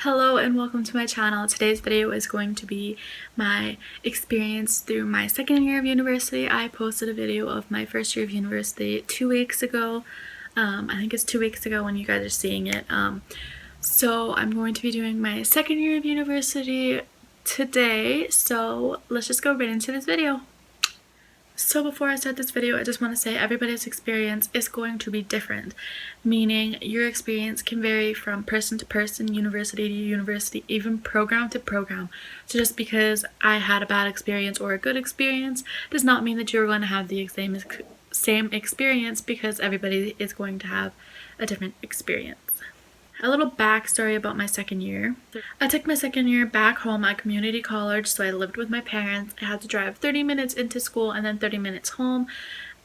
Hello and welcome to my channel. Today's video is going to be my experience through my second year of university. I posted a video of my first year of university 2 weeks ago. I think it's 2 weeks ago when you guys are seeing it. So I'm going to be doing my second year of university today. So let's just go right into this video. So before I start this video, I just want to say everybody's experience is going to be different, meaning your experience can vary from person to person, university to university, even program to program. So just because I had a bad experience or a good experience does not mean that you're going to have the same experience, because everybody is going to have a different experience. A little backstory about my second year. I took my second year back home at community college, so I lived with my parents. I had to drive 30 minutes into school and then 30 minutes home,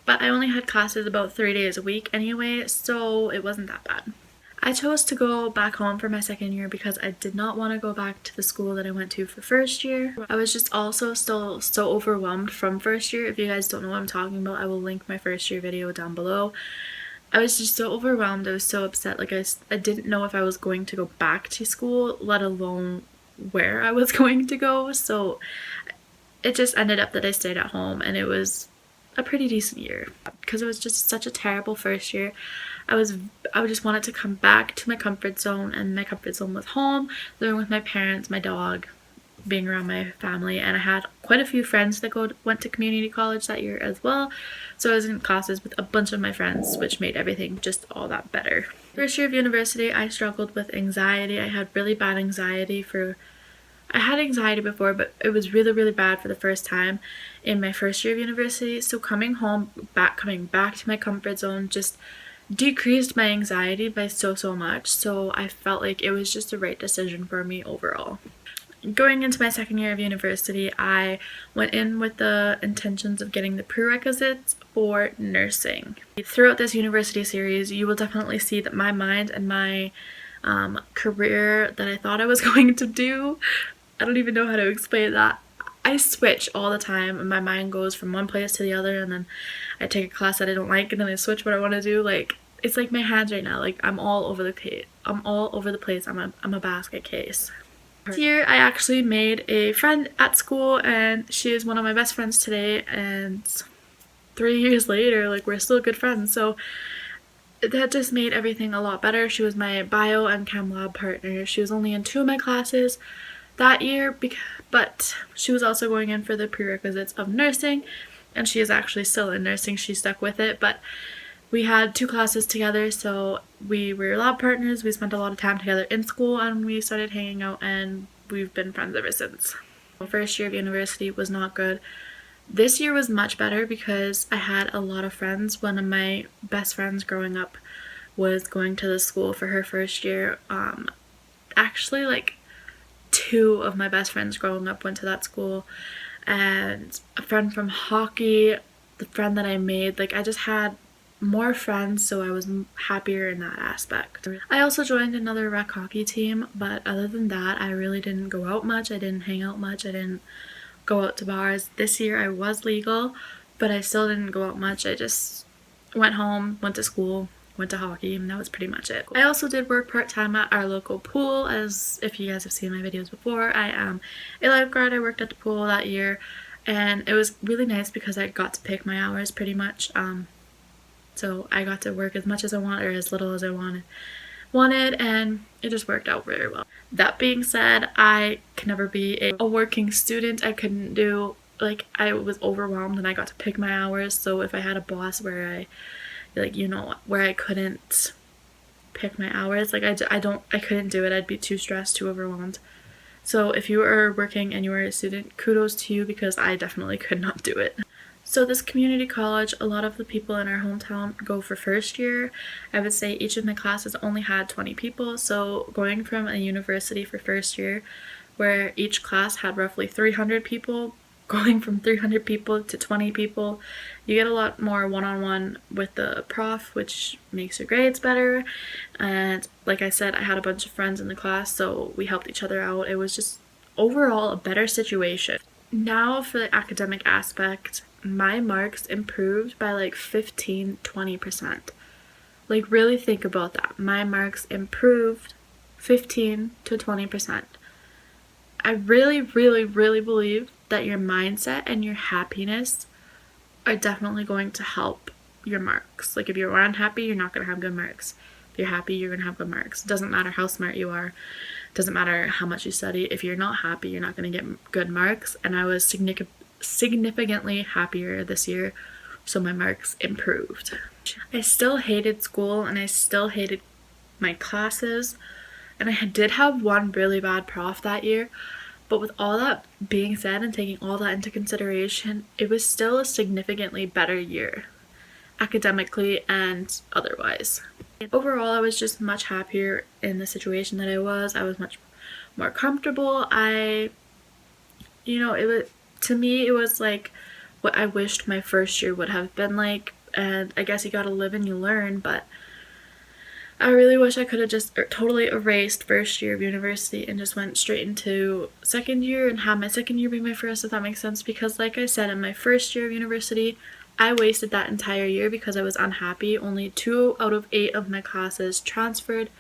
but I only had classes about 3 days a week anyway, so it wasn't that bad. I chose to go back home for my second year because I did not want to go back to the school that I went to for first year. I was just also still so overwhelmed from first year. If you guys don't know what I'm talking about, I will link my first year video down below. I was just so overwhelmed. I was so upset. Like I didn't know if I was going to go back to school, let alone where I was going to go. So it just ended up that I stayed at home, and it was a pretty decent year because it was just such a terrible first year. I just wanted to come back to my comfort zone, and my comfort zone was home, living with my parents, my dog, being around my family, and I had quite a few friends that went to community college that year as well. So I was in classes with a bunch of my friends, which made everything just all that better. First year of university, I struggled with anxiety. I had really bad anxiety I had anxiety before, but it was really bad for the first time in my first year of university. So coming back to my comfort zone just decreased my anxiety by so much. So I felt like it was just the right decision for me overall. Going into my second year of university, I went in with the intentions of getting the prerequisites for nursing. Throughout this university series, you will definitely see that my mind and my career that I thought I was going to do, I don't even know how to explain that. I switch all the time, and my mind goes from one place to the other, and then I take a class that I don't like, and then I switch what I want to do. Like, it's like my hands right now. Like, I'm all over the place. I'm a basket case. This year I actually made a friend at school, and she is one of my best friends today, and 3 years later, like, we're still good friends. So that just made everything a lot better. She was my bio and chem lab partner. She was only in 2 of my classes that year, but she was also going in for the prerequisites of nursing, and she is actually still in nursing. She stuck with it, but we had 2 classes together, so we were lab partners. We spent a lot of time together in school, and we started hanging out, and we've been friends ever since. The first year of university was not good. This year was much better because I had a lot of friends. One of my best friends growing up was going to the school for her first year. Actually, like, 2 of my best friends growing up went to that school, and a friend from hockey, the friend that I made. Like, I just had more friends, so I was happier in that aspect. I also joined another rec hockey team, but other than that, I really didn't go out much. I didn't hang out much. I didn't go out to bars. This year I was legal, but I still didn't go out much. I just went home, went to school, went to hockey, and that was pretty much it. I also did work part-time at our local pool. As if you guys have seen my videos before, I am a lifeguard. I worked at the pool that year, and it was really nice because I got to pick my hours pretty much. So I got to work as much as I wanted, or as little as I wanted, and it just worked out very well. That being said, I can never be a working student. I couldn't do, like, I was overwhelmed and I got to pick my hours. So if I had a boss where where I couldn't pick my hours, like, I couldn't do it. I'd be too stressed, too overwhelmed. So if you are working and you are a student, kudos to you, because I definitely could not do it. So this community college, a lot of the people in our hometown go for first year. I would say each of my classes only had 20 people. So going from a university for first year where each class had roughly 300 people, going from 300 people to 20 people, you get a lot more one-on-one with the prof, which makes your grades better. And like I said, I had a bunch of friends in the class, so we helped each other out. It was just overall a better situation. Now for the academic aspect, my marks improved by like 15-20%. Like, really think about that. My marks improved 15 to 20%. I really, really, really believe that your mindset and your happiness are definitely going to help your marks. Like, if you're unhappy, you're not going to have good marks. If you're happy, you're going to have good marks. It doesn't matter how smart you are. It doesn't matter how much you study. If you're not happy, you're not going to get good marks. And I was significantly happier this year, so my marks improved. I still hated school and I still hated my classes, and I did have one really bad prof that year, but with all that being said and taking all that into consideration, it was still a significantly better year, academically and otherwise. Overall, I was just much happier in the situation that I was. I was much more comfortable. It was, to me, it was like what I wished my first year would have been like, and I guess you gotta live and you learn, but I really wish I could have just totally erased first year of university and just went straight into second year and had my second year be my first, if that makes sense, because like I said, in my first year of university, I wasted that entire year because I was unhappy. Only 2 out of 8 of my classes transferred,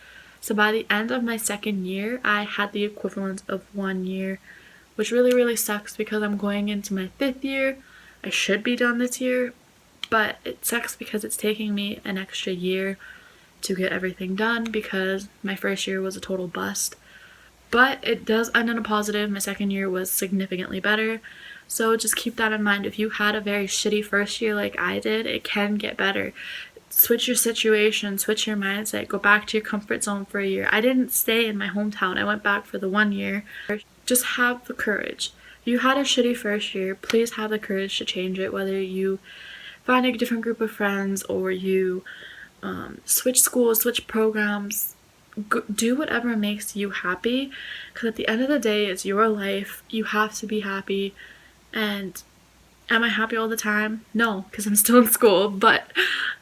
so by the end of my second year, I had the equivalent of 1 year, which really, really sucks because I'm going into my 5th year. I should be done this year, but it sucks because it's taking me an extra year to get everything done because my first year was a total bust. But it does end on a positive. My second year was significantly better, so just keep that in mind. If you had a very shitty first year like I did, it can get better. Switch your situation, switch your mindset, go back to your comfort zone for a year. I didn't stay in my hometown, I went back for the 1 year. Just have the courage. If you had a shitty first year, please have the courage to change it, whether you find a different group of friends or you switch schools, switch programs, do whatever makes you happy, because at the end of the day, it's your life. You have to be happy. And am I happy all the time? No, because I'm still in school, but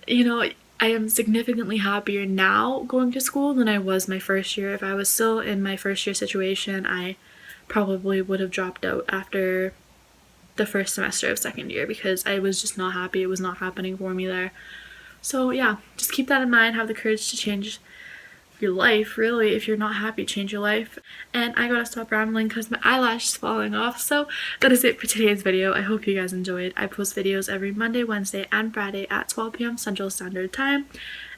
I am significantly happier now going to school than I was my first year. If I was still in my first year situation, I probably would have dropped out after the first semester of second year because I was just not happy. It was not happening for me there. So yeah, just keep that in mind. Have the courage to change your life, really. If you're not happy, change your life. And I gotta stop rambling because my eyelash is falling off. So that is it for today's video. I hope you guys enjoyed. I post videos every Monday, Wednesday, and Friday at 12 p.m. Central Standard Time.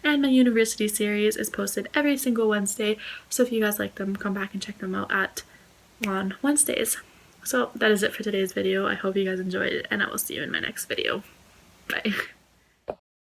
And my university series is posted every single Wednesday. So if you guys like them, come back and check them out on Wednesdays. So that is it for today's video. I hope you guys enjoyed it, and I will see you in my next video. Bye.